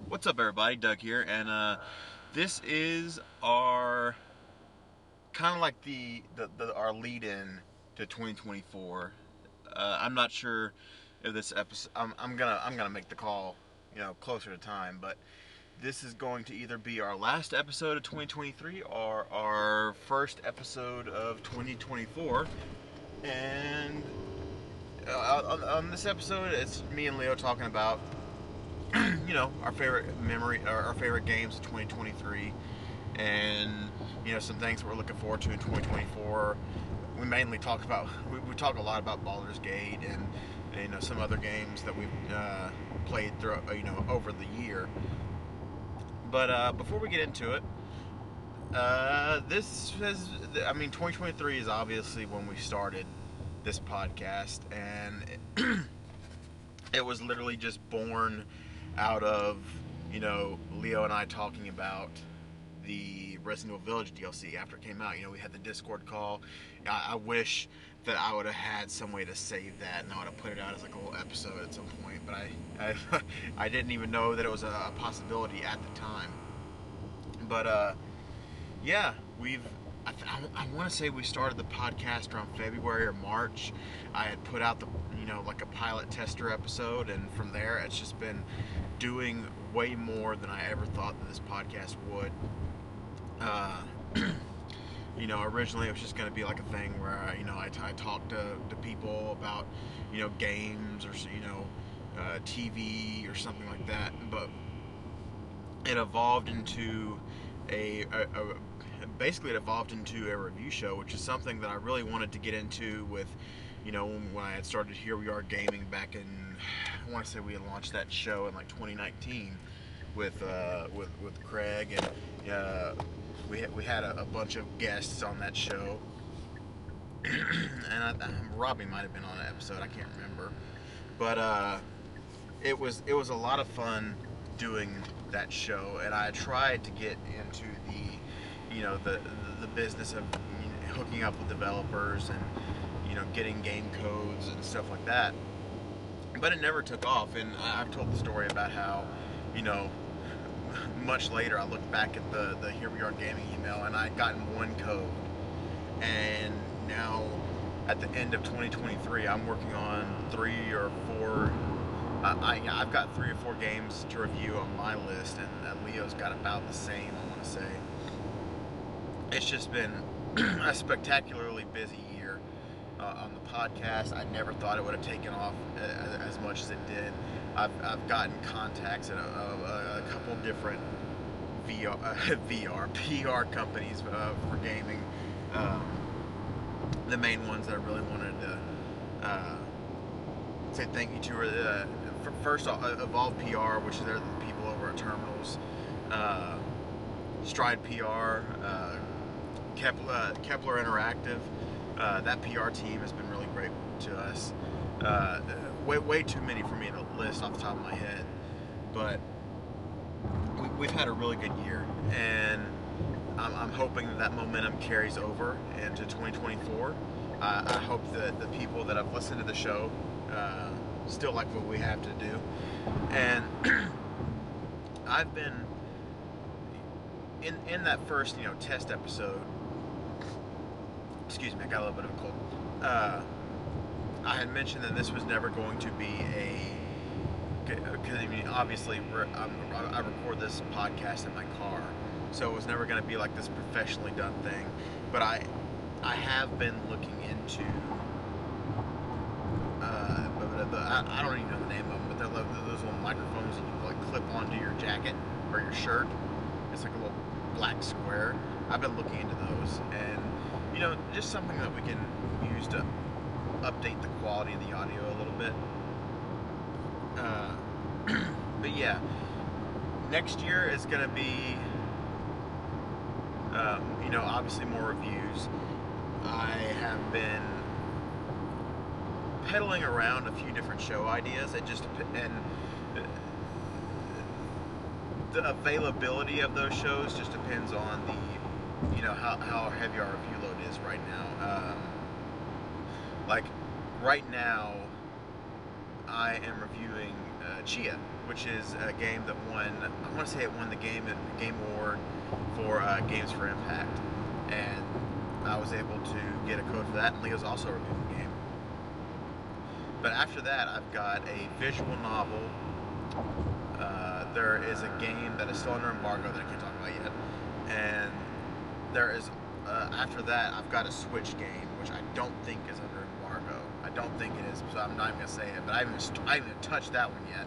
What's up, everybody? Doug here, and this is our kind of like the our lead-in to 2024. I'm not sure if this episode. I'm gonna make the call, closer to time, but this is going to either be our last episode of 2023 or our first episode of 2024. And on this episode, it's me and Leo talking about our favorite our favorite games of 2023, and some things we're looking forward to in 2024. We mainly talk about we talk a lot about Baldur's Gate and some other games that we've played through over the year. But before we get into it, this has 2023 is obviously when we started this podcast, and it was literally just born out of Leo and I talking about the Resident Evil Village DLC after it came out. We had the Discord call. I wish that I would have had some way to save that, and I would have put it out as like a whole episode at some point. But I didn't even know that it was a possibility at the time. But yeah, I want to say we started the podcast around February or March. I had put out the like a pilot tester episode, and from there it's just been doing way more than I ever thought that this podcast would. Originally it was just going to be like a thing where I talk to people about games or TV or something like that, but it evolved into basically it evolved into a review show, which is something that I really wanted to get into with when I had started Here We Are Gaming back in, I want to say we had launched that show in like 2019 with Craig, and we had a bunch of guests on that show, and Robbie might have been on an episode, I can't remember, but it was a lot of fun doing that show, and I tried to get into the business of hooking up with developers and getting game codes and stuff like that, but it never took off. And I've told the story about how much later I looked back at the Here We Are Gaming email, and I'd gotten one code, and now at the end of 2023 I'm working on 3 or 4. I've got 3 or 4 games to review on my list, and Leo's got about the same, I want to say. It's just been a spectacularly busy year on the podcast. I never thought it would have taken off as much as it did. I've gotten contacts at a couple different PR companies for gaming. The main ones that I really wanted to say thank you to are first off, Evolve PR, which is they're the people over at Terminals, Stride PR, Kepler Interactive. That PR team has been really great to us. Way too many for me to list off the top of my head, but we've had a really good year, and I'm hoping that momentum carries over into 2024. I hope that the people that have listened to the show still like what we have to do. And I've been in that first test episode. Excuse me, I got a little bit of a cold. I had mentioned that this was never going to be because obviously I record this podcast in my car, so it was never going to be like this professionally done thing. But I have been looking into I don't even know the name of them, but they're those little microphones that you like clip onto your jacket or your shirt. It's like a little black square. I've been looking into those, and just something that we can use to update the quality of the audio a little bit. But yeah, next year is going to be obviously more reviews. I have been peddling around a few different show ideas. And the availability of those shows just depends on the how heavy our review load is right now. Like right now I am reviewing Chia, which is a game that won. I want to say it won the Game Award for Games for Impact, and I was able to get a code for that. And Leo's also reviewing the game. But after that, I've got a visual novel. There is a game that is still under embargo that I can't talk about yet, and there is. After that, I've got a Switch game, which I don't think is under embargo. I don't think it is, so I'm not even gonna say it. But I haven't touched that one yet.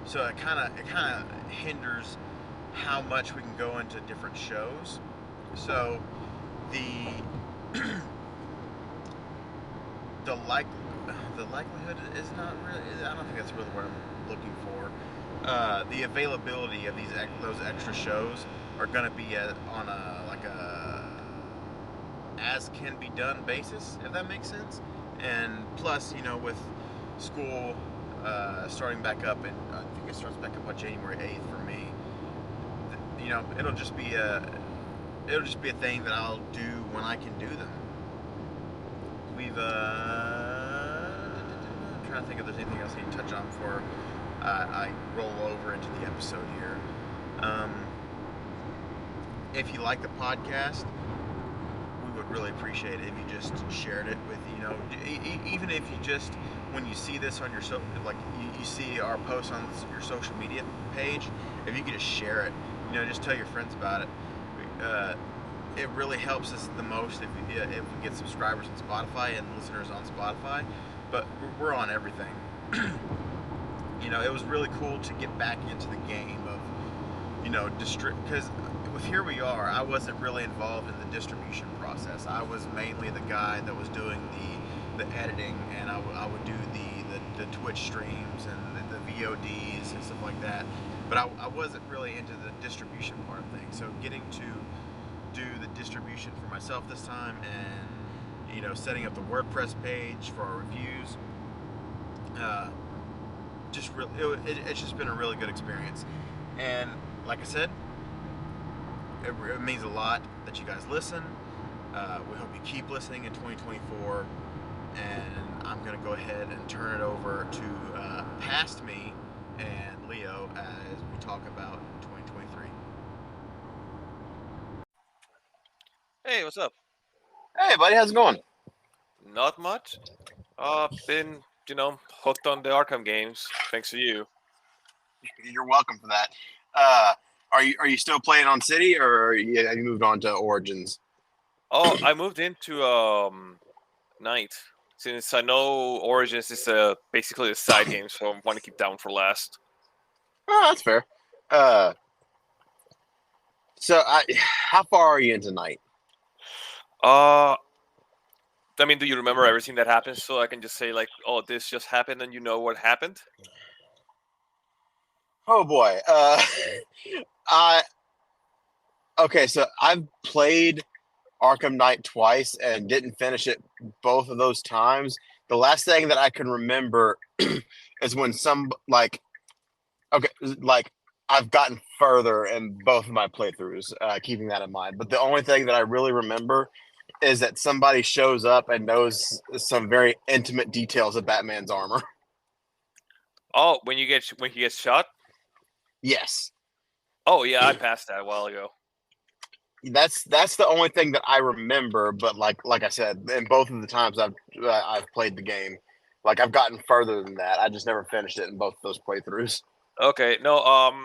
So it kind of hinders how much we can go into different shows. So the the likelihood is not really. I don't think that's really what I'm looking for. The availability of those extra shows are going to be on a as can be done basis, if that makes sense. And plus, with school starting back up, and I think it starts back up on January 8th for me. It'll just be a thing that I'll do when I can do them. I'm trying to think if there's anything else I need to touch on before I roll over into the episode here. If you like the podcast, we would really appreciate it if you just shared it with, even if you just, when you see this on your you see our post on your social media page, if you could just share it, just tell your friends about it. It really helps us the most if we get subscribers on Spotify and listeners on Spotify, but we're on everything. It was really cool to get back into the game of, because with Here We Are, I wasn't really involved in the distribution process. I was mainly the guy that was doing the editing, and I would do the Twitch streams and the VODs and stuff like that. But I wasn't really into the distribution part of things. So getting to do the distribution for myself this time, and setting up the WordPress page for our reviews, it's just been a really good experience. And like I said, it means a lot that you guys listen. We hope you keep listening in 2024, and I'm going to go ahead and turn it over to past me and Leo as we talk about 2023. Hey, what's up? Hey, buddy, how's it going? Not much. Been, hooked on the Arkham games, thanks to you. You're welcome for that. Are you still playing on City, or have you moved on to Origins? Oh, I moved into Night, since I know Origins is basically a side game, so I want to keep that one for last. Oh, that's fair. How far are you into Night? Do you remember everything that happens, so I can just say, oh, this just happened, and you know what happened? Oh, boy. Okay, so I've played Arkham Knight twice and didn't finish it both of those times. The last thing that I can remember is when I've gotten further in both of my playthroughs, keeping that in mind. But the only thing that I really remember is that somebody shows up and knows some very intimate details of Batman's armor. Oh, when he gets shot? Yes. Oh yeah, I passed that a while ago. That's the only thing that I remember. But like I said, in both of the times I've played the game, I've gotten further than that. I just never finished it in both of those playthroughs. Okay, no.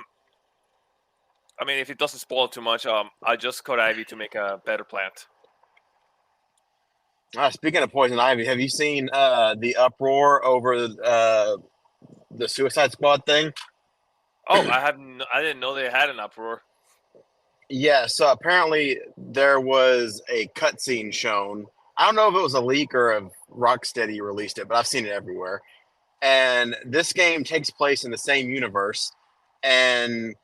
If it doesn't spoil too much, I just caught Ivy to make a better plant. Speaking of Poison Ivy, have you seen the uproar over the Suicide Squad thing? Oh, I didn't know they had an uproar. Yeah, so apparently there was a cutscene shown. I don't know if it was a leak or if Rocksteady released it, but I've seen it everywhere. And this game takes place in the same universe, and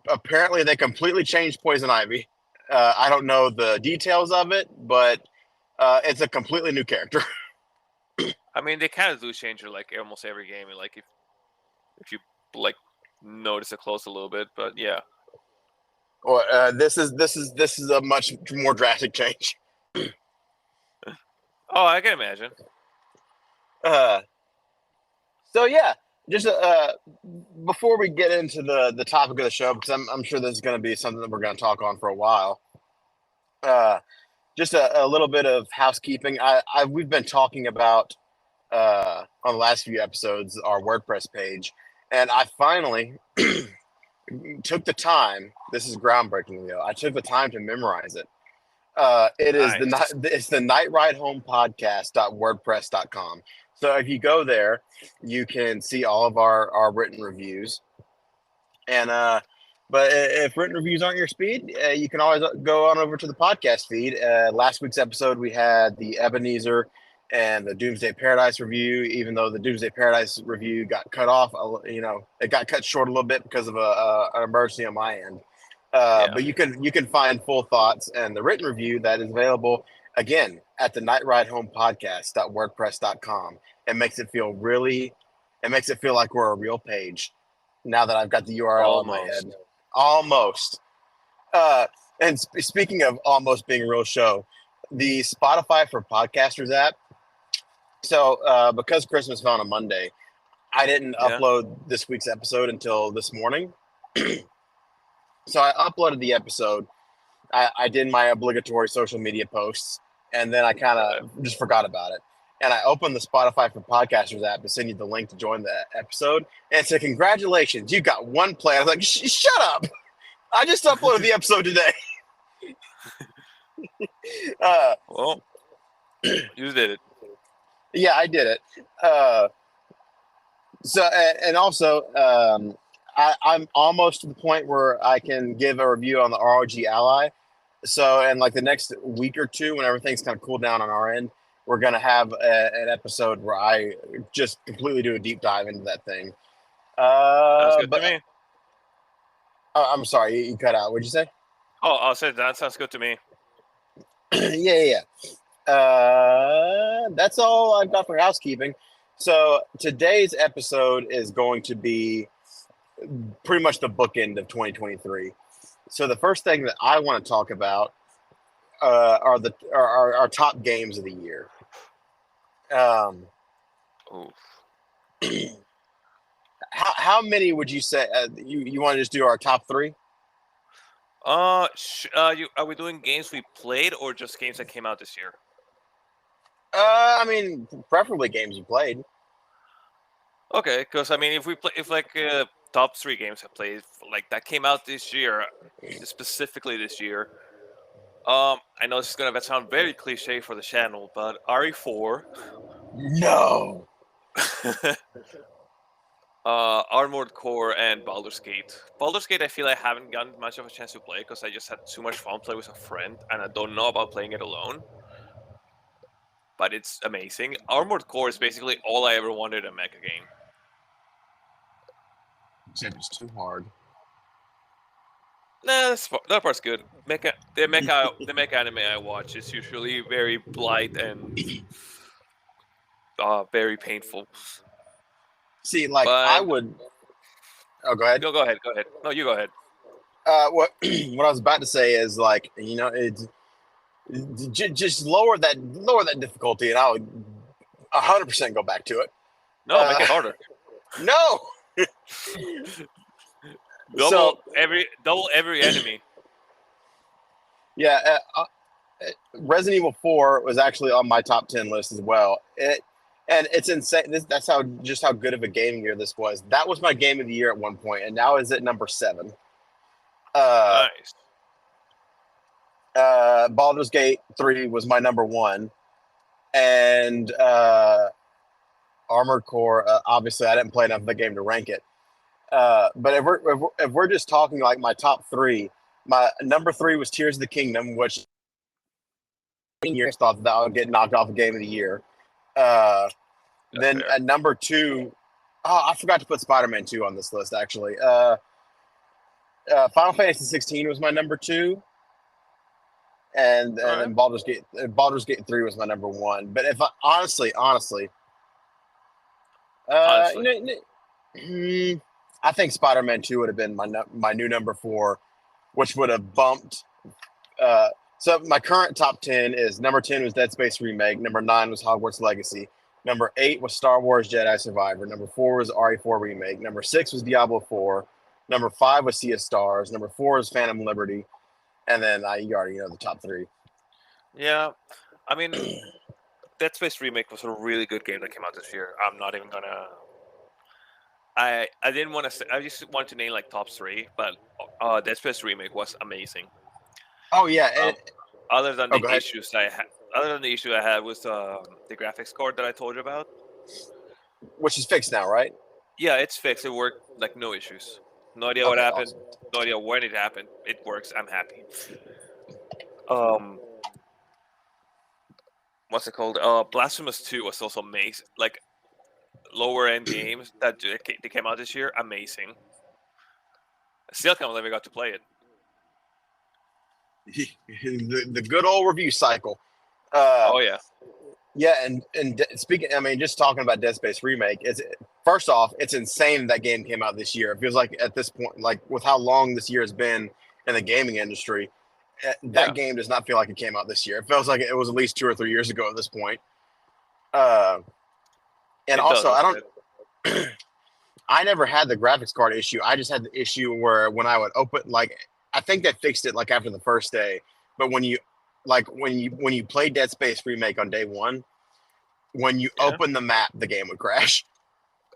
apparently they completely changed Poison Ivy. I don't know the details of it, but it's a completely new character. They kind of do change her almost every game, if you notice it close a little bit, but yeah. Or this is a much more drastic change. Oh, I can imagine. So yeah, just before we get into the topic of the show, because I'm sure this is going to be something that we're going to talk on for a while. Just a little bit of housekeeping. We've been talking about on the last few episodes our WordPress page, and I finally took the time. This is groundbreaking, though. I took the time to memorize it. It is Nice. it's the Night Ride Home Podcast.wordpress.com. So if you go there, you can see all of our written reviews. And but if written reviews aren't your speed, you can always go on over to the podcast feed. Last week's episode, we had the Ebenezer and the Doomsday Paradise review. Even though the Doomsday Paradise review got cut off, it got cut short a little bit because of an emergency on my end. But you can find full thoughts and the written review that is available again at the Night Ride Home Podcast.wordpress.com. It makes it feel like we're a real page now that I've got the URL in my head. Almost. And speaking of almost being a real show, the Spotify for Podcasters app. So because Christmas fell on a Monday, I didn't upload this week's episode until this morning. So I uploaded the episode. I did my obligatory social media posts, and then I kind of just forgot about it. And I opened the Spotify for Podcasters app to send you the link to join the episode. And it said, "Congratulations, you got one play." I was like, "Shut up! I just uploaded the episode today." Well, you did it. Yeah, I did it. So, and also, I'm almost to the point where I can give a review on the ROG Ally. So, in like the next week or two, when everything's kind of cooled down on our end, we're going to have an episode where I just completely do a deep dive into that thing. Sounds good to me. I'm sorry, you cut out. What'd you say? Oh, I'll say that sounds good to me. Yeah. That's all I've got for housekeeping. So today's episode is going to be pretty much the bookend of 2023. So the first thing that I want to talk about are our top games of the year. How many would you say you want to just do our top three? Are we doing games we played or just games that came out this year? I mean, preferably games you played. Okay, because I mean, if top three games I played like that came out this year, specifically this year. I know this is gonna sound very cliche for the channel, but RE4. No. Armored Core and Baldur's Gate. Baldur's Gate, I feel I haven't gotten much of a chance to play because I just had too much fun playing with a friend, and I don't know about playing it alone. But it's amazing. Armored Core is basically all I ever wanted in a mecha game. Except it's too hard. Nah, that part's good. The mecha anime I watch is usually very blight and very painful. See, I would. Oh, go ahead. Go ahead. No, you go ahead. What I was about to say is it's just lower that difficulty, and I would 100% go back to it. No, make it harder. No. Double every enemy. Yeah, Resident Evil 4 was actually on my top 10 list as well. And it's insane. That's how good of a gaming year this was. That was my game of the year at one point, and now is at number 7. Nice. Baldur's Gate 3 was my number 1, and Armored Core. Obviously, I didn't play enough of the game to rank it. But if we're just talking like my top 3, my number 3 was Tears of the Kingdom, which years thought that would get knocked off a game of the year. Then fair. At number 2, I forgot to put Spider-Man 2 on this list actually. Final Fantasy 16 was my number 2, and Baldur's Gate 3 was my number 1. But if I honestly, I think Spider-Man 2 would have been my new number 4, which would have bumped. So my current top 10 is number 10 was Dead Space Remake, number 9 was Hogwarts Legacy, Number 8 was Star Wars Jedi Survivor. Number 4 was RE4 Remake. Number 6 was Diablo 4. Number 5 was Sea of Stars. Number 4 is Phantom Liberty. And then you already know the top 3. Yeah, I mean, Dead Space Remake was a really good game that came out this year. I'm not even gonna. I didn't want to say. I just wanted to name like top 3, but Dead Space Remake was amazing. Oh yeah. Other than go the ahead. issues I had, with the graphics card that I told you about. Which is fixed now, right? Yeah, it's fixed. It worked like no issues. No idea what Okay, happened. awesome. No idea when it happened. It works. I'm happy. What's it called? Blasphemous 2 was also amazing. Like lower end games that they came out this year, amazing. I still can't believe I got to play it. the good old review cycle. Oh yeah. Yeah, and speaking, I mean, just talking about Dead Space Remake, first off, it's insane that game came out this year. It feels like at this point, like with how long this year has been in the gaming industry, that game does not feel like it came out this year. It feels like it was at least 2 or 3 years ago at this point. And It also, does. I never had the graphics card issue. I just had the issue where when I would open, like, I think they fixed it like after the first day, but when you play Dead Space Remake on day 1, when you open the map, the game would crash.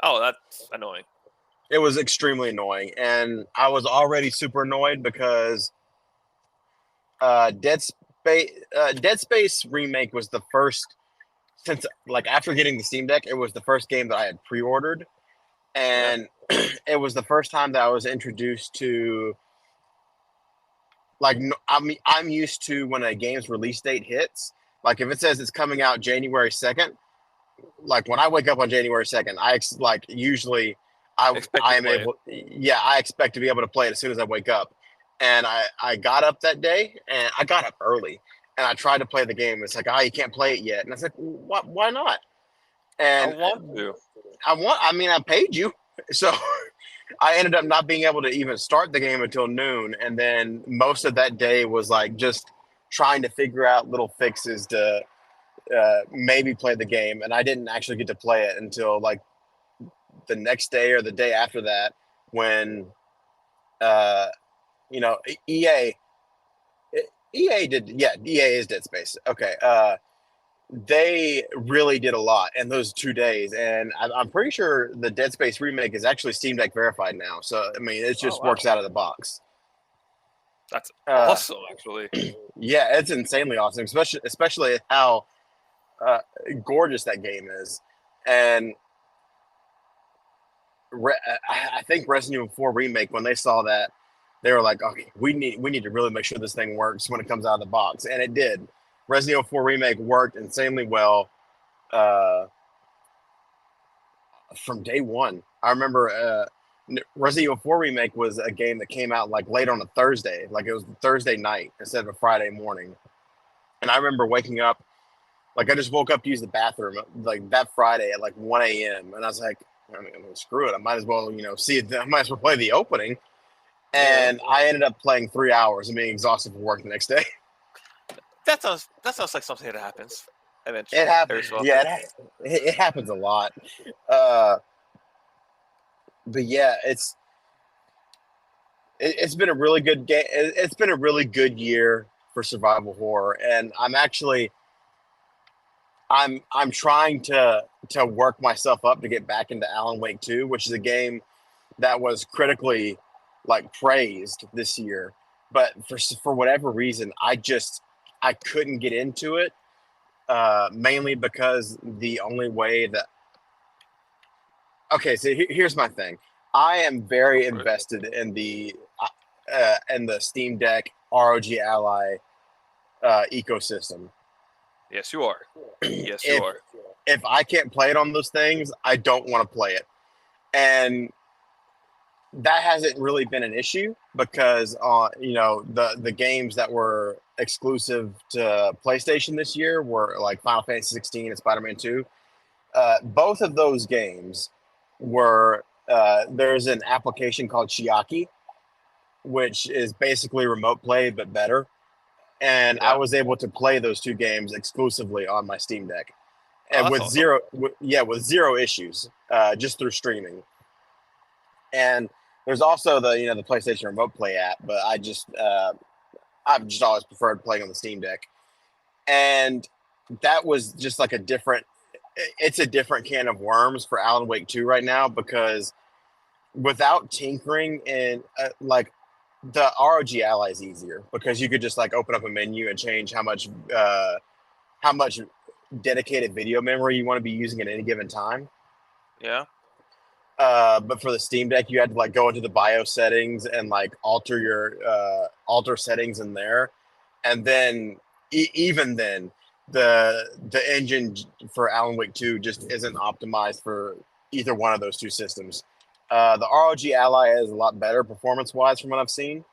Oh, that's annoying. It was extremely annoying, and I was already super annoyed because Dead Space Remake was the first, since like after getting the Steam Deck, it was the first game that I had pre-ordered, and it was the first time that I was introduced to, like, I'm used to when a game's release date hits, like if it says it's coming out January 2nd, like when I wake up on January 2nd, I expect to be able to play it as soon as I wake up. And I got up that day, and I got up early, and I tried to play the game. It's like, you can't play it yet. And I said, what? Why not? And I want to. I paid you. So I ended up not being able to even start the game until noon. And then most of that day was like just trying to figure out little fixes to maybe play the game. And I didn't actually get to play it until like the next day or the day after that, when EA is Dead Space. Okay. They really did a lot in those 2 days, and I'm pretty sure the Dead Space Remake is actually Steam Deck verified now. So I mean, it just works out of the box. That's awesome, actually. Yeah, it's insanely awesome, especially how gorgeous that game is. And I think Resident Evil 4 Remake, when they saw that, they were like, okay, we need to really make sure this thing works when it comes out of the box, and it did. Resident Evil 4 Remake worked insanely well from day 1. I remember Resident Evil 4 Remake was a game that came out like late on a Thursday, like it was Thursday night instead of a Friday morning. And I remember waking up, like I just woke up to use the bathroom like that Friday at like 1 a.m. And I was like, I mean, screw it, I might as well I might as well play the opening. And I ended up playing 3 hours and being exhausted for work the next day. That sounds like something that happens eventually. It happens. Yeah, it happens a lot. But yeah, it's been a really good game. It's been a really good year for survival horror, and I'm trying to work myself up to get back into Alan Wake 2, which is a game that was critically like praised this year, but for whatever reason, I couldn't get into it, mainly because the only way that... Okay, so here's my thing. I am very invested in the Steam Deck ROG Ally ecosystem. Yes, you are. Yes, you are. If I can't play it on those things, I don't want to play it. And that hasn't really been an issue because the games that were exclusive to PlayStation this year were like Final Fantasy 16 and Spider-Man 2. Both of those games were there's an application called Chiaki, which is basically remote play but better. And I was able to play those 2 games exclusively on my Steam Deck. and that's with awesome. zero issues, just through streaming. And there's also the PlayStation Remote Play app, but I've just always preferred playing on the Steam Deck. And that was just like it's a different can of worms for Alan Wake 2 right now, because without tinkering in like the ROG Ally is easier, because you could just like open up a menu and change how much dedicated video memory you want to be using at any given time. Yeah. But for the Steam Deck, you had to like go into the BIOS settings and like alter settings in there, and then even then, the engine for Alan Wake 2 just isn't optimized for either one of those two systems. The ROG Ally is a lot better performance-wise from what I've seen.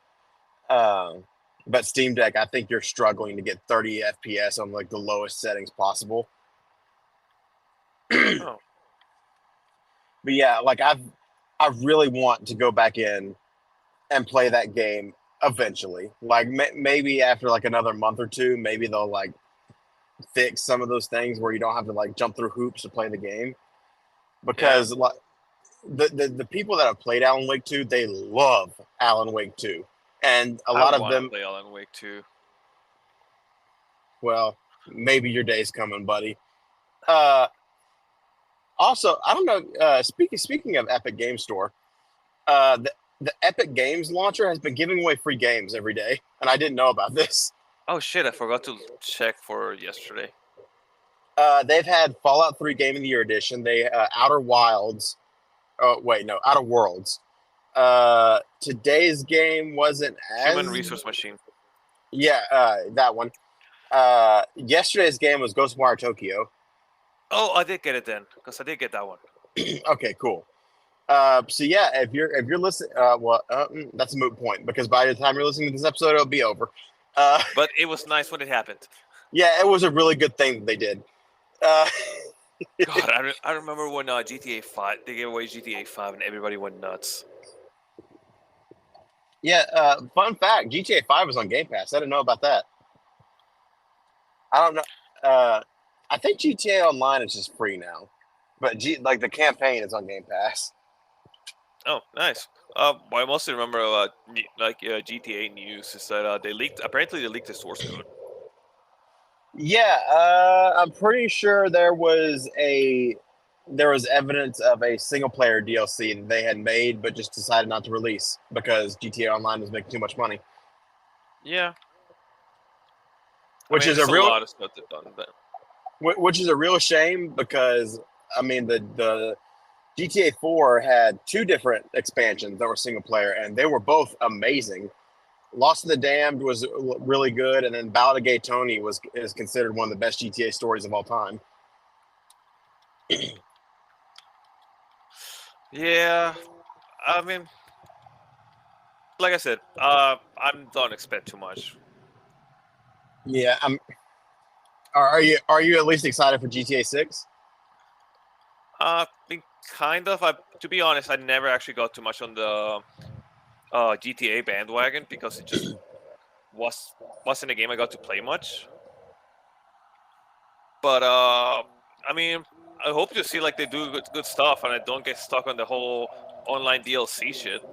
But Steam Deck, I think you're struggling to get 30 FPS on like the lowest settings possible. Oh. But yeah, like I really want to go back in and play that game eventually. Like maybe after like another month or two, maybe they'll like fix some of those things where you don't have to like jump through hoops to play the game. Because like the people that have played Alan Wake 2, they love Alan Wake 2. And a lot of them play Alan Wake 2. Well, maybe your day's coming, buddy. Also, I don't know. Speaking of Epic Game Store, the Epic Games launcher has been giving away free games every day, and I didn't know about this. Oh shit! I forgot to check for yesterday. They've had Fallout 3 Game of the Year edition. They Outer Wilds. Oh wait, no, Outer Worlds. Today's game wasn't as Human Resource Machine. Yeah, that one. Yesterday's game was Ghostwire Tokyo. Oh, I did get it then, because I did get that one. Okay, cool. So yeah, if you're listening, that's a moot point, because by the time you're listening to this episode, it'll be over. But it was nice when it happened. Yeah, it was a really good thing that they did. God, I remember when GTA 5, they gave away GTA 5 and everybody went nuts. Yeah, fun fact, GTA 5 was on Game Pass. I didn't know about that. I don't know. I think GTA Online is just free now, but like the campaign is on Game Pass. Oh, nice. What I mostly remember about GTA news is that they leaked the source code. Yeah, I'm pretty sure there was evidence of a single player DLC that they had made, but just decided not to release because GTA Online was making too much money. Yeah. Which is a lot of stuff they've done, but which is a real shame, because I mean the GTA 4 had two different expansions that were single player, and they were both amazing. Lost of the Damned was really good, and then Ballad of Gay Tony is considered one of the best GTA stories of all time. Yeah, I mean, like I said, I don't expect too much. Yeah, Are you at least excited for GTA 6? I mean, kind of. To be honest, I never actually got too much on the GTA bandwagon, because it just wasn't a game I got to play much. But I mean, I hope to see like they do good stuff, and I don't get stuck on the whole online DLC shit.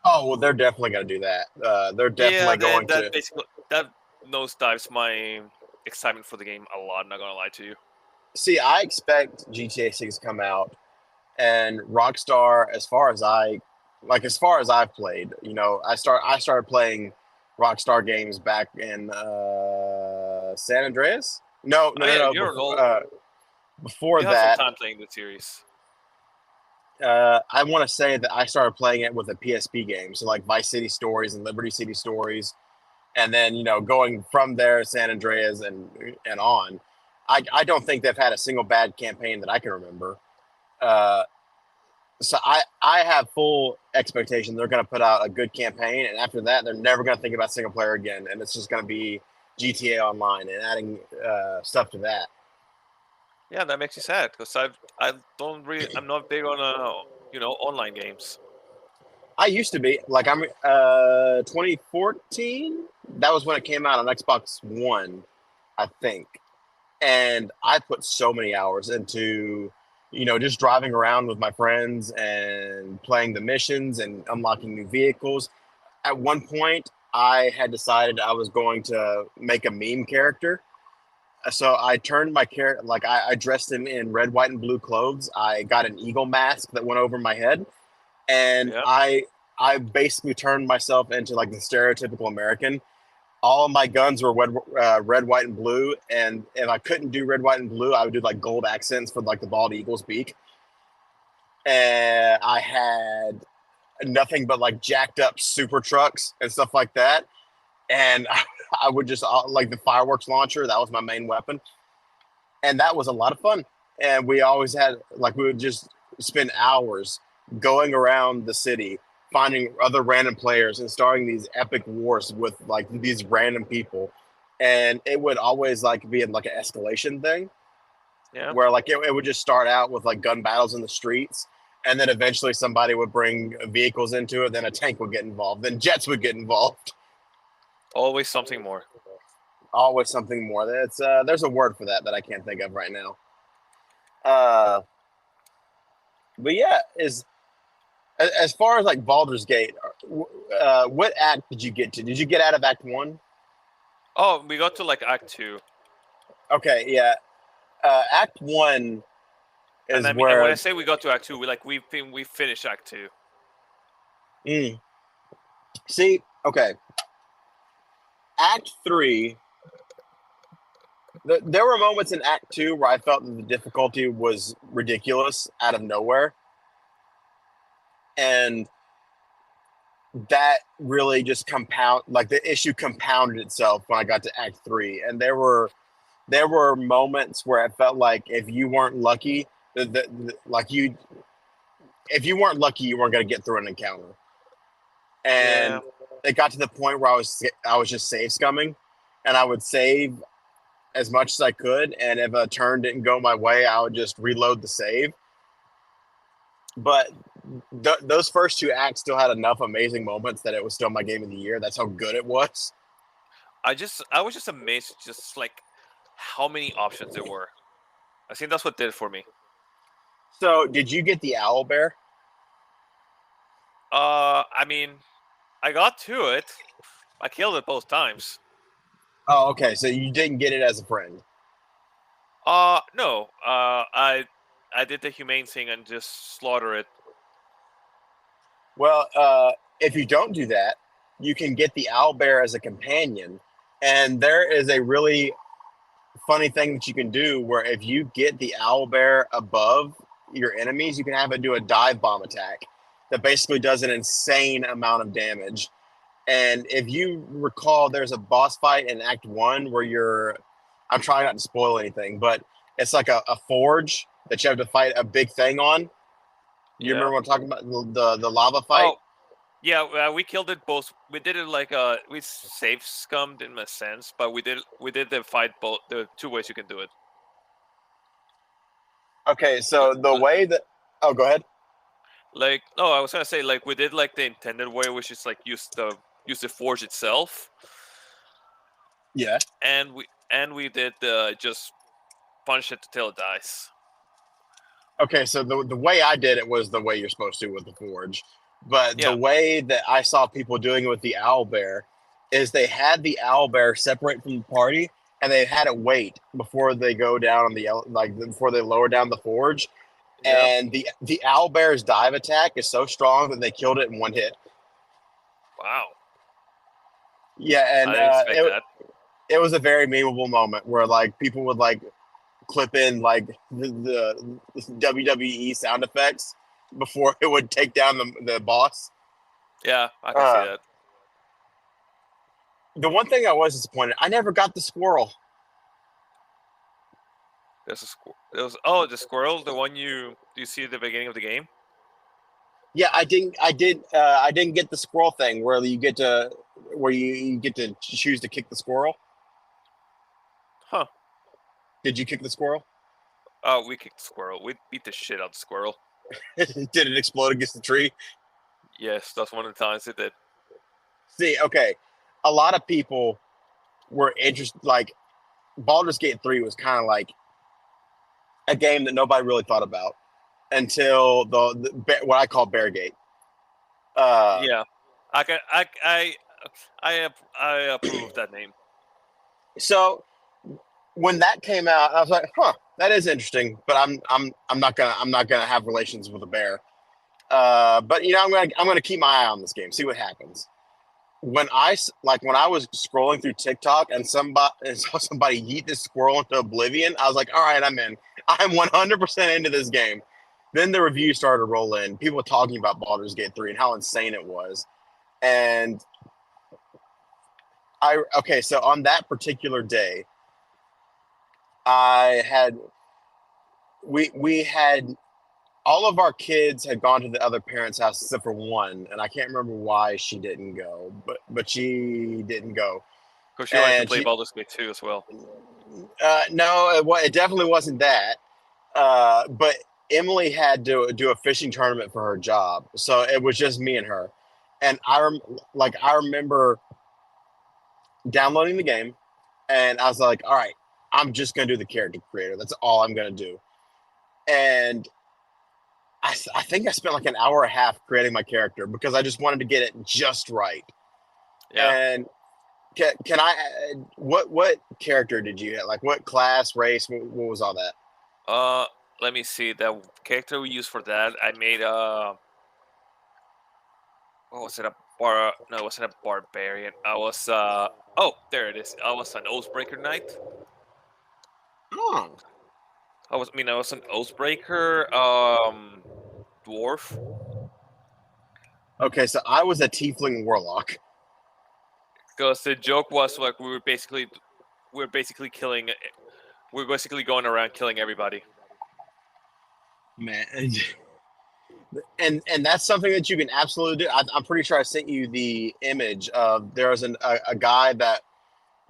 Oh well, they're definitely going to do that. They're definitely going to. Basically, that nosedives my excitement for the game a lot. Not gonna lie to you. See, I expect GTA 6 to come out, and Rockstar, as far as I've played, I started playing Rockstar games back in San Andreas. No. Before you that, have some time playing the series. I want to say that I started playing it with a PSP game, so like Vice City Stories and Liberty City Stories, and then going from there, San Andreas and on. I don't think they've had a single bad campaign that I can remember. So I have full expectation they're going to put out a good campaign, and after that, they're never going to think about single player again, and it's just going to be GTA Online and adding stuff to that. Yeah, that makes you sad, because I'm not big on online games. I used to be, like, 2014. That was when it came out on Xbox One, I think. And I put so many hours into, just driving around with my friends and playing the missions and unlocking new vehicles. At one point, I had decided I was going to make a meme character. So I turned my character, like I dressed him in red, white, and blue clothes. I got an eagle mask that went over my head, and Yeah. I basically turned myself into like the stereotypical American. All of my guns were red, white, and blue. And if I couldn't do red, white, and blue, I would do like gold accents for like the bald eagle's beak. And I had nothing but like jacked up super trucks and stuff like that. And I would just like the fireworks launcher. That was my main weapon. And that was a lot of fun. And we always had like, we would just spend hours going around the city finding other random players and starting these epic wars with like these random people, and it would always like be in like an escalation thing, where like it would just start out with like gun battles in the streets, and then eventually somebody would bring vehicles into it, then a tank would get involved, then jets would get involved. Always something more. Always something more. That's there's a word for that I can't think of right now. But yeah, as far as like Baldur's Gate, what act did you get to? Did you get out of Act 1? Oh, we got to like Act 2. Okay, yeah. Act 1 is and where... when I say we got to Act 2, we finished Act 2. See, okay. Act 3, there were moments in Act 2 where I felt that the difficulty was ridiculous out of nowhere. And that really just the issue compounded itself when I got to Act 3. And there were moments where I felt like if you weren't lucky, if you weren't lucky, you weren't going to get through an encounter. And it got to the point where I was just save scumming, and I would save as much as I could. And if a turn didn't go my way, I would just reload the save. But those first 2 acts still had enough amazing moments that it was still my game of the year. That's how good it was. I was just amazed, just like how many options there were. I think that's what did it for me. So, did you get the owlbear? I mean, I got to it. I killed it both times. Oh, okay. So you didn't get it as a friend. No. I did the humane thing and just slaughter it. Well, if you don't do that, you can get the owlbear as a companion. And there is a really funny thing that you can do where if you get the owlbear above your enemies, you can have it do a dive bomb attack that basically does an insane amount of damage. And if you recall, there's a boss fight in Act 1 where I'm trying not to spoil anything, but it's like a forge that you have to fight a big thing on. You remember what I'm talking about? The lava fight? Oh, yeah, we killed it both. We did it like we safe scummed in a sense, but we did the fight both the 2 ways you can do it. Okay, so the way that go ahead. Like I was gonna say like we did like the intended way, which is like use the forge itself. Yeah. And we did just punch it till it dies. Okay, so the way I did it was the way you're supposed to with the forge. But the way that I saw people doing it with the owlbear is they had the owlbear separate from the party, and they had it wait before they go down on before they lower down the forge. Yeah. And the owlbear's dive attack is so strong that they killed it in 1 hit. Wow. Yeah, and I didn't expect that. It was a very memeable moment where like people would like clip in like the WWE sound effects before it would take down the boss. Yeah, I can see that. The one thing I was disappointed, I never got the squirrel. There's the squirrel, the one you see at the beginning of the game. Yeah, I didn't get the squirrel thing where you get to choose to kick the squirrel. Huh. Did you kick the squirrel? Oh, we kicked the squirrel. We beat the shit out of the squirrel. Did it explode against the tree? Yes, that's one of the times it did. See, okay. A lot of people were interested, like, Baldur's Gate 3 was kind of like a game that nobody really thought about until what I call Beargate. Yeah, I approve that name. So when that came out, I was like, "Huh, that is interesting." But I'm not gonna have relations with a bear. But I'm gonna keep my eye on this game, see what happens. When I was scrolling through TikTok and saw somebody yeet this squirrel into oblivion, I was like, "All right, I'm in. I'm 100% into this game." Then the reviews started to roll in. People talking about Baldur's Gate 3 and how insane it was. And so on that particular day, we had all of our kids had gone to the other parents' house except for one, and I can't remember why she didn't go, but she didn't go. Because you like to play Baldur's Gate 2 as well. No, it definitely wasn't that. But Emily had to do a fishing tournament for her job, so it was just me and her. And I remember downloading the game, and I was like, "All right, I'm just gonna do the character creator. That's all I'm gonna do." And I think I spent like an hour and a half creating my character because I just wanted to get it just right. Yeah. And can I? What character did you have? Like what class, race? What was all that? Let me see. The character we used for that, I made what was it? No, it wasn't a barbarian. I was oh, there it is. I was an Oathbreaker knight. Oh, I was an Oathbreaker dwarf. okay. So I was a tiefling warlock. Because the joke was like we were basically killing. We were basically going around killing everybody. Man, and that's something that you can absolutely do. I'm pretty sure I sent you the image of there was a guy that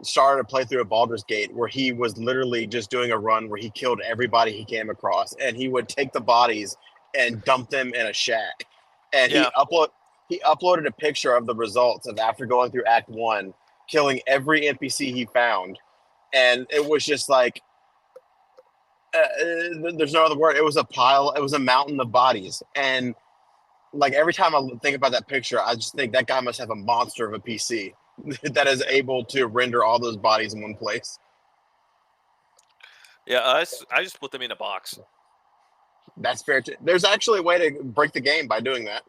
started a playthrough of Baldur's Gate where he was literally just doing a run where he killed everybody he came across, and he would take the bodies and dump them in a shack. And Yeah. he uploaded a picture of the results of after going through Act 1, killing every NPC he found, and it was just like there's no other word. It was a mountain of bodies. And like every time I think about that picture, I just think that guy must have a monster of a PC that is able to render all those bodies in one place. Yeah, I just put them in a box. That's fair too. There's actually a way to break the game by doing that.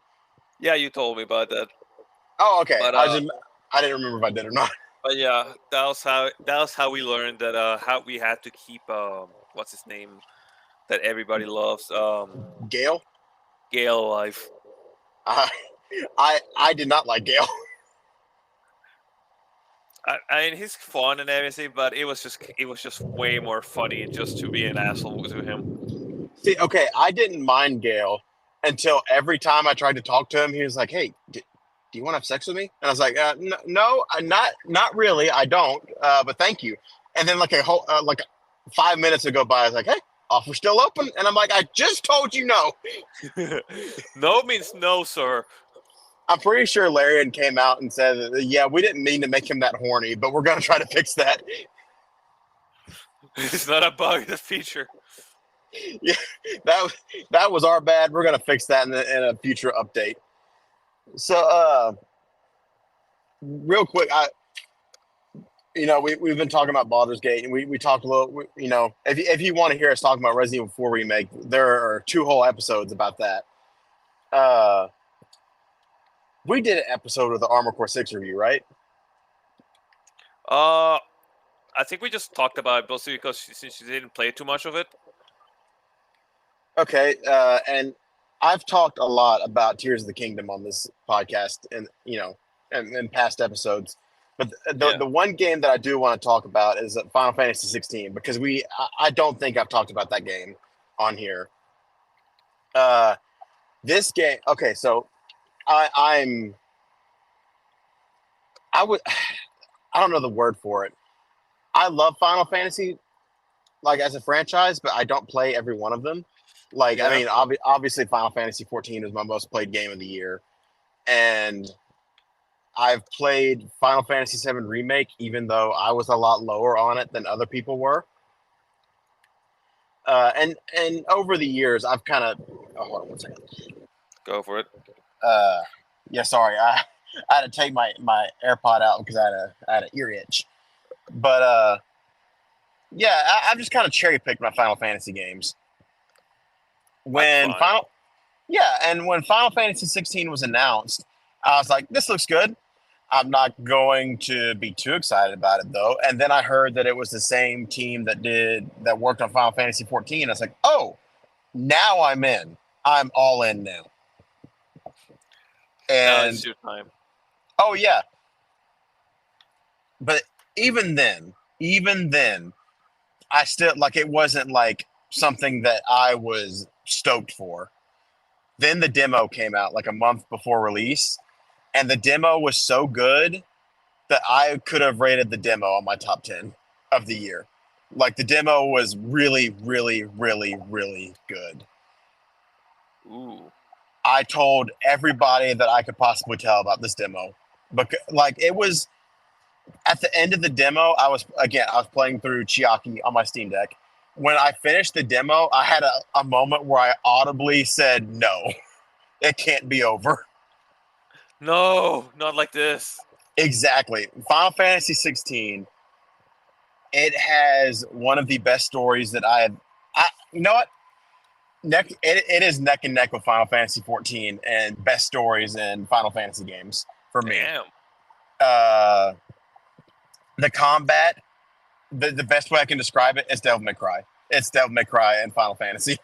Yeah, you told me about that. Oh, okay. But, I didn't remember if I did or not. But yeah, that was how we learned that how we had to keep what's his name that everybody loves Gale? Gale alive. I did not like Gale. I mean, he's fun and everything, but it was just way more funny just to be an asshole to him. See, okay, I didn't mind Gale until every time I tried to talk to him, he was like, "Hey, do you want to have sex with me?" And I was like, "No, not really. I don't. But thank you." And then like 5 minutes would go by. I was like, "Hey, offer's still open," and I'm like, "I just told you no." No means no, sir. I'm pretty sure Larian came out and said, "Yeah, we didn't mean to make him that horny, but we're gonna try to fix that." It's not a bug; it's a feature. Yeah, that was our bad. We're gonna fix that in a future update. So, real quick, we've been talking about Baldur's Gate, and we talked a little. If you want to hear us talk about Resident Evil 4 remake, there are 2 whole episodes about that. We did an episode of the Armored Core 6 review, right? I think we just talked about it mostly because since she didn't play too much of it. Okay, and I've talked a lot about Tears of the Kingdom on this podcast, and in past episodes. But the one game that I do want to talk about is Final Fantasy 16 because I don't think I've talked about that game on here. This game, okay, so I don't know the word for it. I love Final Fantasy, like as a franchise, but I don't play every one of them. Like, Yeah. I mean, obviously Final Fantasy 14 is my most played game of the year. And I've played Final Fantasy VII Remake, even though I was a lot lower on it than other people were. And over the years, I've kind of. Oh, hold on one second. Go for it. Yeah, sorry, I had to take my AirPod out because I had an ear itch. But yeah, I've just kind of cherry picked my Final Fantasy games. When That's fine. when Final Fantasy 16 was announced, I was like, this looks good. I'm not going to be too excited about it though. And then I heard that it was the same team that worked on Final Fantasy 14. I was like, oh, now I'm in. I'm all in now. Now And it's your time. oh yeah. But even then, I still like it wasn't like something that I was stoked for. Then the demo came out like a month before release, and the demo was so good that I could have rated the demo on my top 10 of the year. Like the demo was really, really, really, really good. Ooh. I told everybody that I could possibly tell about this demo. But like it was at the end of the demo, I was playing through Chiaki on my Steam Deck. When I finished the demo, I had a moment where I audibly said, no, it can't be over. No, not like this. Exactly. Final Fantasy 16, it has one of the best stories that you know what? It is neck and neck with Final Fantasy 14 and best stories in Final Fantasy games for me. Damn. The combat, the best way I can describe it is Devil May Cry. It's Devil May Cry and Final Fantasy.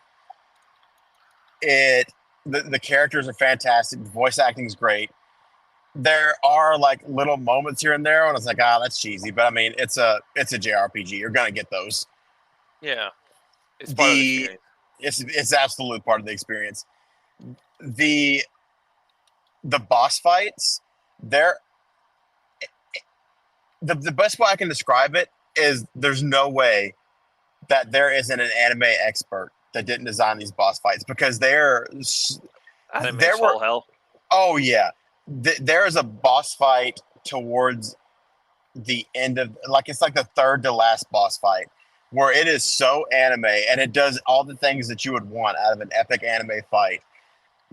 The characters are fantastic. The voice acting is great. There are like little moments here and there, and I was like, that's cheesy. But I mean, it's a JRPG. You're gonna get those. Yeah. It's part of the experience. It's absolutely part of the experience. The boss fights, the best way I can describe it is there's no way that there isn't an anime expert that didn't design these boss fights because Anime there were all hell. oh yeah, there is a boss fight towards the end of like it's like the third to last boss fight where it is so anime and it does all the things that you would want out of an epic anime fight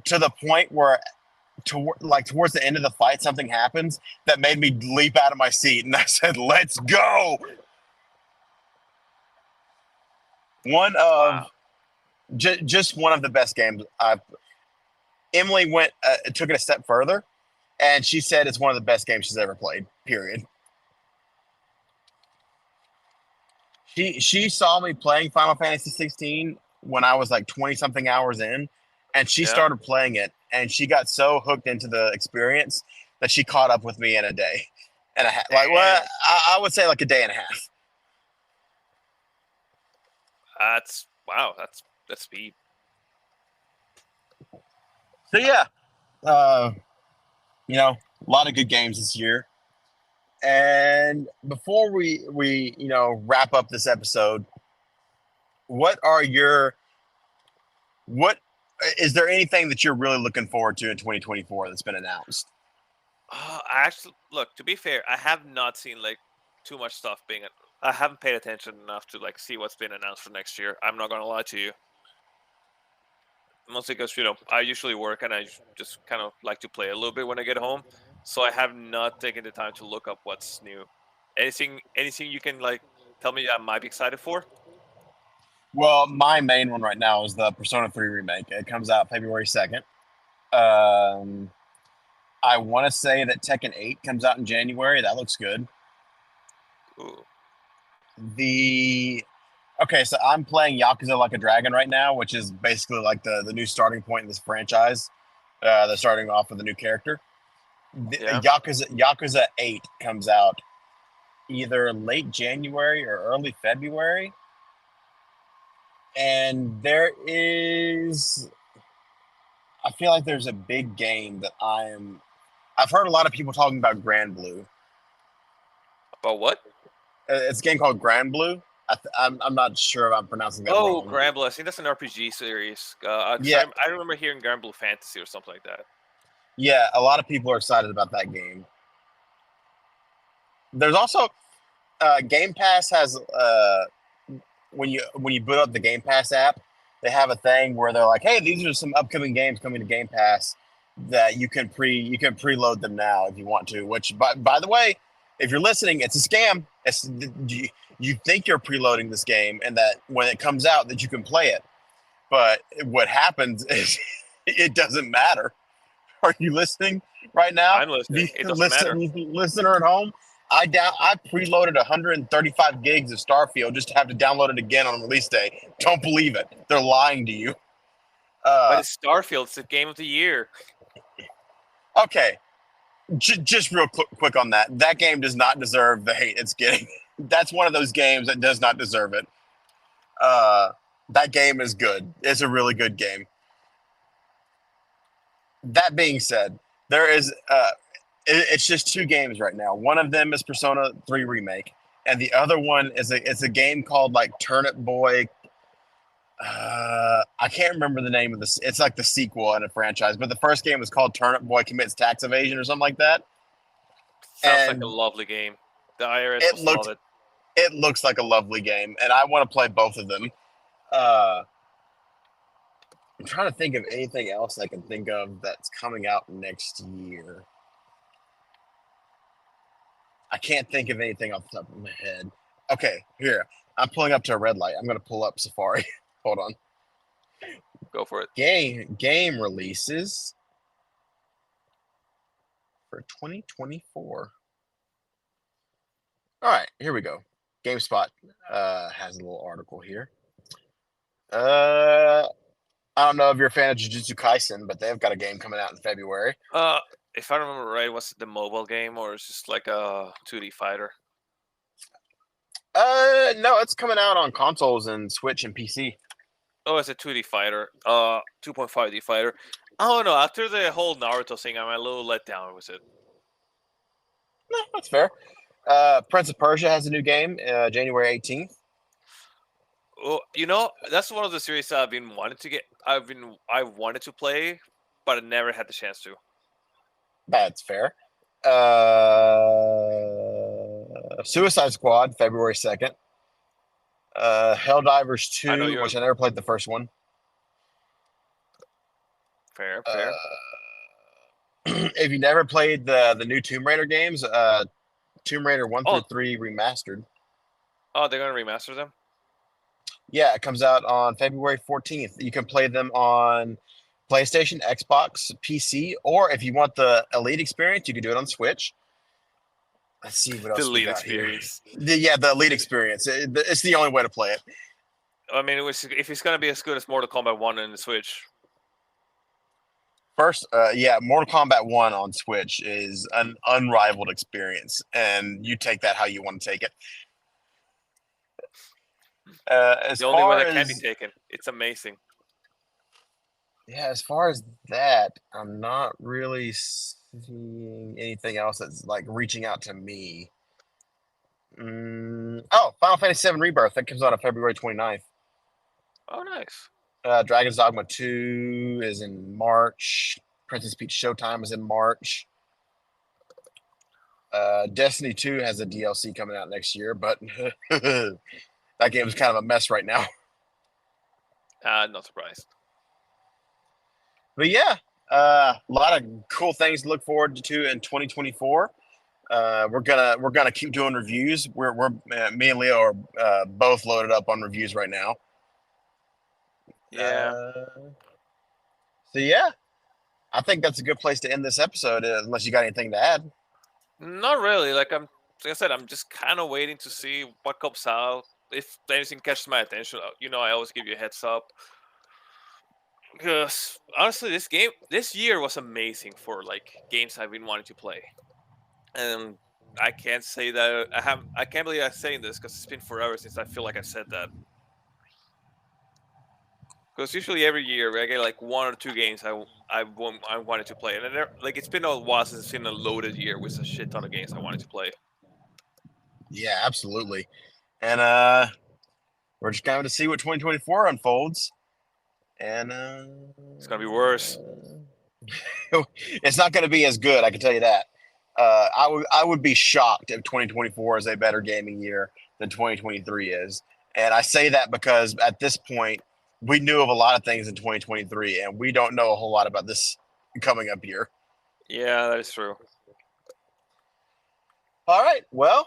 to the point where towards the end of the fight something happens that made me leap out of my seat and I said, let's go. Just one of the best games Emily took it a step further and she said it's one of the best games she's ever played, period. She saw me playing Final Fantasy 16 when I was like 20 something hours in, and she started playing it, and she got so hooked into the experience that she caught up with me in a day and a half. Like, well, I would say like a day and a half. That's speed. So yeah, a lot of good games this year. And before we wrap up this episode, is there anything that you're really looking forward to in 2024 that's been announced? Actually, look, to be fair, I have not seen like too much stuff I haven't paid attention enough to like see what's been announced for next year. I'm not gonna lie to you. Mostly because I usually work and I just kind of like to play a little bit when I get home. So I have not taken the time to look up what's new. Anything you can like tell me I might be excited for? Well, my main one right now is the Persona 3 remake. It comes out February 2nd. I want to say that Tekken 8 comes out in January. That looks good. Ooh. Okay, so I'm playing Yakuza Like a Dragon right now, which is basically like the new starting point in this franchise. They're starting off with a new character. Yakuza 8 comes out either late January or early February. And I feel like there's a big game that I've heard a lot of people talking about Grand Blue. About what? It's a game called Grand Blue. I'm not sure if I'm pronouncing that wrong. Grand Blue. I think that's an RPG series. Yeah. I remember hearing Grand Blue Fantasy or something like that. Yeah, a lot of people are excited about that game. There's also Game Pass has when you boot up the Game Pass app, they have a thing where they're like, "Hey, these are some upcoming games coming to Game Pass that you can preload them now if you want to." Which, by the way, if you're listening, it's a scam. You think you're preloading this game, and that when it comes out, that you can play it. But what happens is it doesn't matter. Are you listening right now? I'm listening. It doesn't matter. Listener at home, I preloaded 135 gigs of Starfield just to have to download it again on release day. Don't believe it. They're lying to you. But it's Starfield. It's the game of the year. Okay. Just real quick on that. That game does not deserve the hate it's getting. That's one of those games that does not deserve it. That game is good. It's a really good game. That being said, there is it's just 2 games right now. One of them is Persona 3 Remake, and the other one is a game called like Turnip Boy. I can't remember the name of this. It's like the sequel in a franchise, but the first game was called Turnip Boy Commits Tax Evasion or something like that. Sounds like a lovely game. The IRS love it. It looks like a lovely game, and I want to play both of them. I'm trying to think of anything else I can think of that's coming out next year. I can't think of anything off the top of my head. Okay, here. I'm pulling up to a red light. I'm going to pull up Safari. Hold on. Go for it. Game releases for 2024. All right, here we go. GameSpot has a little article here. I don't know if you're a fan of Jujutsu Kaisen, but they've got a game coming out in February. If I remember right, was it the mobile game or it's just like a 2D fighter? No, it's coming out on consoles and Switch and PC. Oh, it's a 2D fighter. 2.5D fighter. I don't know. After the whole Naruto thing, I'm a little let down with it. No, that's fair. Prince of Persia has a new game, January 18th. Well, that's one of the series I've been wanting to get. I wanted to play, but I never had the chance to. That's fair. Suicide Squad, February 2nd. Helldivers 2, which I never played the first one. Fair. If you never played the new Tomb Raider games, Tomb Raider 1 through 3 remastered. Oh, they're going to remaster them? Yeah, it comes out on February 14th. You can play them on PlayStation, Xbox, PC, or if you want the Elite experience, you can do it on Switch. Let's see what else. The Elite experience. The Elite experience. It's the only way to play it. I mean, if it's going to be as good as Mortal Kombat 1 on the Switch. First, Mortal Kombat 1 on Switch is an unrivaled experience, and you take that how you want to take it. The only way that can be taken. It's amazing. Yeah, as far as that, I'm not really seeing anything else that's like reaching out to me. Final Fantasy VII Rebirth. That comes out on February 29th. Oh, nice. Dragon's Dogma 2 is in March. Princess Peach Showtime is in March. Destiny 2 has a DLC coming out next year, but that game is kind of a mess right now. Not surprised. But yeah, a lot of cool things to look forward to in 2024. We're gonna keep doing reviews. Me and Leo are both loaded up on reviews right now. Yeah. So yeah, I think that's a good place to end this episode. Unless you got anything to add. Not really. Like I said, I'm just kind of waiting to see what comes out. If anything catches my attention, I always give you a heads up. Because honestly, this year was amazing for like games I've been wanting to play, and I can't say that I can't believe I'm saying this because it's been forever since I feel like I said that. Because usually every year I get like 1 or 2 games I wanted to play, and it's been a while since it's been a loaded year with a shit ton of games I wanted to play. Yeah, absolutely, and we're just going to see what 2024 unfolds. And it's gonna be worse. It's not going to be as good, I can tell you that. I would be shocked if 2024 is a better gaming year than 2023 is. And I say that because at this point, we knew of a lot of things in 2023, and we don't know a whole lot about this coming up year. Yeah, that is true. All right. Well,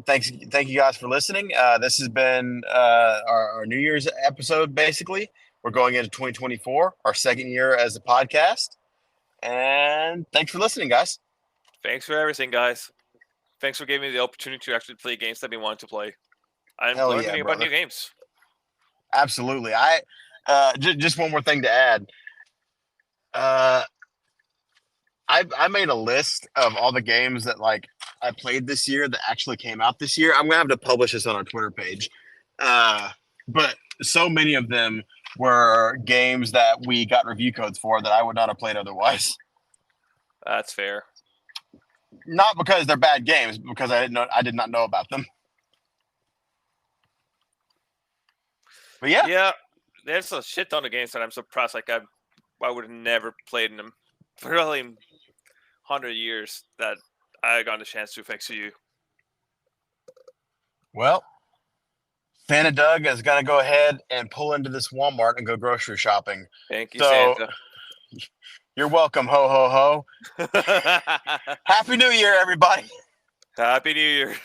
thank you guys for listening. This has been our New Year's episode. Basically, we're going into 2024, our second year as a podcast. And thanks for listening, guys. Thanks for everything, guys. Thanks for giving me the opportunity to actually play games that I've been wanting to play. I'm Hell learning yeah, about brother. new games. Absolutely. Just one more thing to add. I made a list of all the games that like I played this year that actually came out this year. I'm gonna have to publish this on our Twitter page. But so many of them were games that we got review codes for that I would not have played otherwise. That's fair. Not because they're bad games, because I did not know about them. But yeah. Yeah, there's a shit ton of games that I'm surprised. Like I would have never played in them for really 100 years that I got a chance to thanks to you. Well, Santa Doug is gonna go ahead and pull into this Walmart and go grocery shopping. Thank you, So- Santa. You're welcome, ho ho ho. Happy New Year, everybody. Happy New Year.